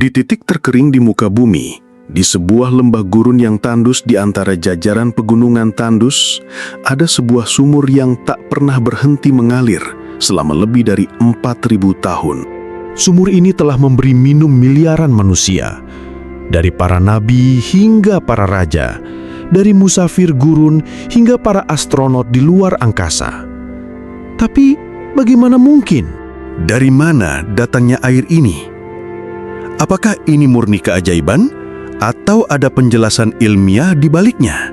Di titik terkering di muka bumi, di sebuah lembah gurun yang tandus di antara jajaran pegunungan tandus, ada sebuah sumur yang tak pernah berhenti mengalir selama lebih dari 4.000 tahun. Sumur ini telah memberi minum miliaran manusia, dari para nabi hingga para raja, dari musafir gurun hingga para astronot di luar angkasa. Tapi bagaimana mungkin? Dari mana datangnya air ini? Apakah ini murni keajaiban atau ada penjelasan ilmiah di baliknya?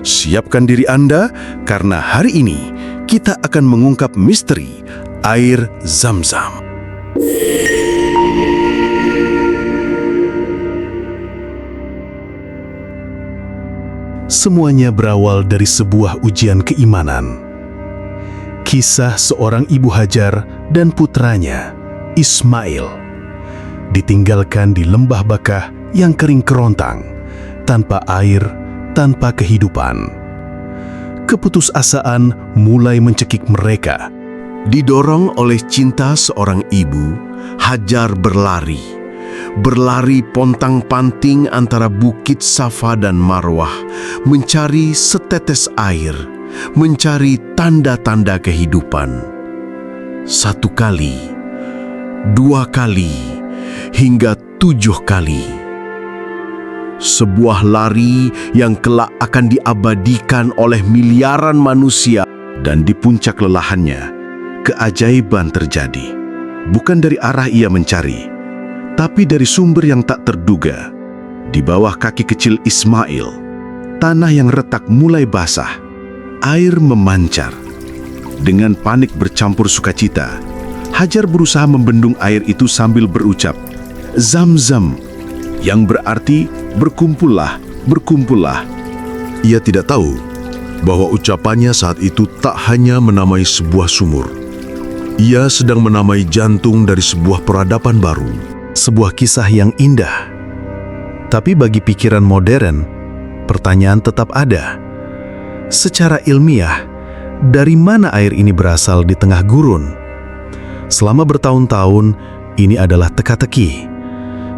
Siapkan diri Anda, karena hari ini kita akan mengungkap misteri air Zam-Zam. Semuanya berawal dari sebuah ujian keimanan. Kisah seorang ibu Hajar dan putranya, Ismail, ditinggalkan di lembah Bakah yang kering kerontang, tanpa air, tanpa kehidupan. Keputusasaan mulai mencekik mereka. Didorong oleh cinta seorang ibu, Hajar berlari pontang-panting antara bukit Safa dan Marwah, mencari setetes air, mencari tanda-tanda kehidupan. 1 kali, 2 kali, hingga 7 kali. Sebuah lari yang kelak akan diabadikan oleh miliaran manusia, dan di puncak lelahannya, keajaiban terjadi. Bukan dari arah ia mencari, tapi dari sumber yang tak terduga. Di bawah kaki kecil Ismail, tanah yang retak mulai basah. Air memancar. Dengan panik bercampur sukacita, Hajar berusaha membendung air itu sambil berucap, Zam-Zam, yang berarti berkumpullah, berkumpullah. Ia tidak tahu bahwa ucapannya saat itu tak hanya menamai sebuah sumur. Ia sedang menamai jantung dari sebuah peradaban baru. Sebuah kisah yang indah. Tapi bagi pikiran modern, pertanyaan tetap ada. Secara ilmiah, dari mana air ini berasal di tengah gurun? Selama bertahun-tahun, ini adalah teka-teki.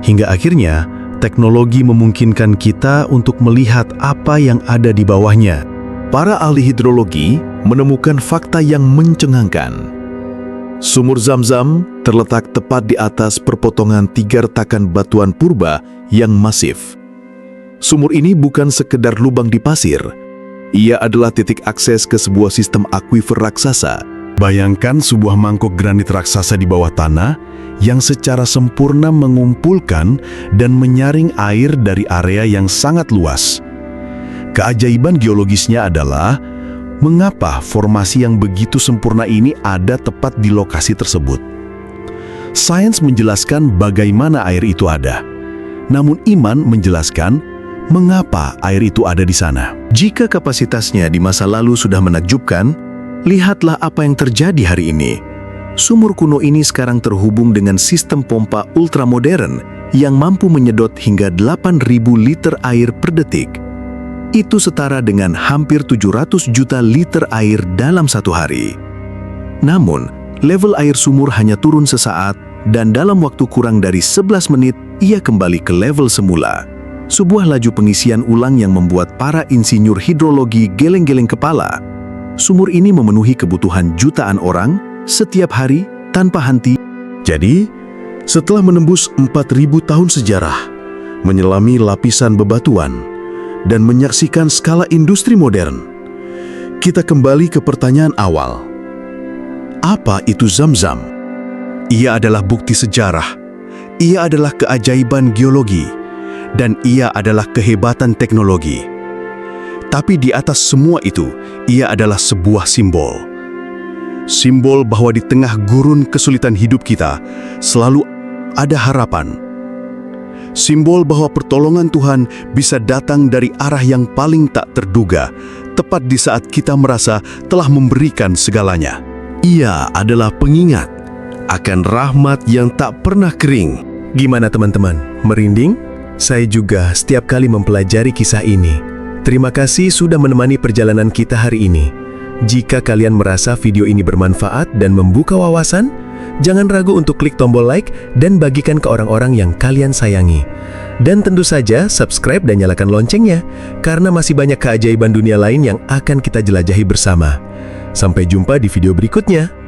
Hingga akhirnya, teknologi memungkinkan kita untuk melihat apa yang ada di bawahnya. Para ahli hidrologi menemukan fakta yang mencengangkan. Sumur Zam-Zam terletak tepat di atas perpotongan 3 retakan batuan purba yang masif. Sumur ini bukan sekedar lubang di pasir. Ia adalah titik akses ke sebuah sistem akuifer raksasa. Bayangkan sebuah mangkok granit raksasa di bawah tanah yang secara sempurna mengumpulkan dan menyaring air dari area yang sangat luas. Keajaiban geologisnya adalah mengapa formasi yang begitu sempurna ini ada tepat di lokasi tersebut. Sains menjelaskan bagaimana air itu ada, namun iman menjelaskan mengapa air itu ada di sana. Jika kapasitasnya di masa lalu sudah menakjubkan, lihatlah apa yang terjadi hari ini. Sumur kuno ini sekarang terhubung dengan sistem pompa ultramodern yang mampu menyedot hingga 8.000 liter air per detik. Itu setara dengan hampir 700 juta liter air dalam 1 hari. Namun, level air sumur hanya turun sesaat, dan dalam waktu kurang dari 11 menit, ia kembali ke level semula. Sebuah laju pengisian ulang yang membuat para insinyur hidrologi geleng-geleng kepala. Sumur ini memenuhi kebutuhan jutaan orang setiap hari tanpa henti. Jadi, setelah menembus 4.000 tahun sejarah, menyelami lapisan bebatuan, dan menyaksikan skala industri modern, kita kembali ke pertanyaan awal. Apa itu Zam-Zam? Ia adalah bukti sejarah, ia adalah keajaiban geologi, dan ia adalah kehebatan teknologi. Tapi di atas semua itu, ia adalah sebuah simbol. Simbol bahwa di tengah gurun kesulitan hidup kita, selalu ada harapan. Simbol bahwa pertolongan Tuhan bisa datang dari arah yang paling tak terduga, tepat di saat kita merasa telah memberikan segalanya. Ia adalah pengingat akan rahmat yang tak pernah kering. Gimana teman-teman? Merinding? Saya juga setiap kali mempelajari kisah ini. Terima kasih sudah menemani perjalanan kita hari ini. Jika kalian merasa video ini bermanfaat dan membuka wawasan, Jangan ragu untuk klik tombol like dan bagikan ke orang-orang yang kalian sayangi. Dan tentu saja subscribe dan nyalakan loncengnya, karena masih banyak keajaiban dunia lain yang akan kita jelajahi bersama. Sampai jumpa di video berikutnya.